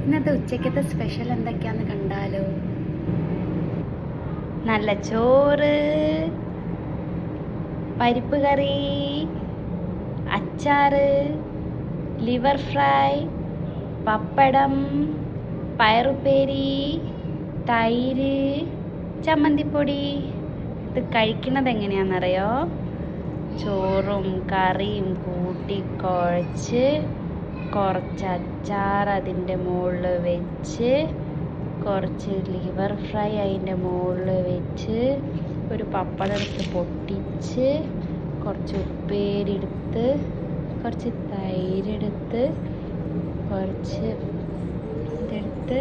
ഇന്നത്തെ ഉച്ചക്കത്തെ സ്പെഷ്യൽ എന്തൊക്കെയാന്ന് കണ്ടാലോ? നല്ല ചോറ്, പരിപ്പ് കറി, അച്ചാറ്, ലിവർ ഫ്രൈ, പപ്പടം, പയറുപ്പേരി, തൈര്, ചമ്മന്തിപ്പൊടി. ഇത് കഴിക്കുന്നത് എങ്ങനെയാണെന്നറിയോ? ചോറും കറിയും കൂട്ടി കുഴച്ച് കുറച്ച് അച്ചാർ അതിൻ്റെ മുകളിൽ വെച്ച് കുറച്ച് ലിവർ ഫ്രൈ അതിൻ്റെ മുകളിൽ വെച്ച് ഒരു പപ്പടം എടുത്ത് പൊട്ടിച്ച് കുറച്ച് ഉപ്പേരി എടുത്ത് കുറച്ച് തൈരെടുത്ത് കുറച്ച് ഇതെടുത്ത്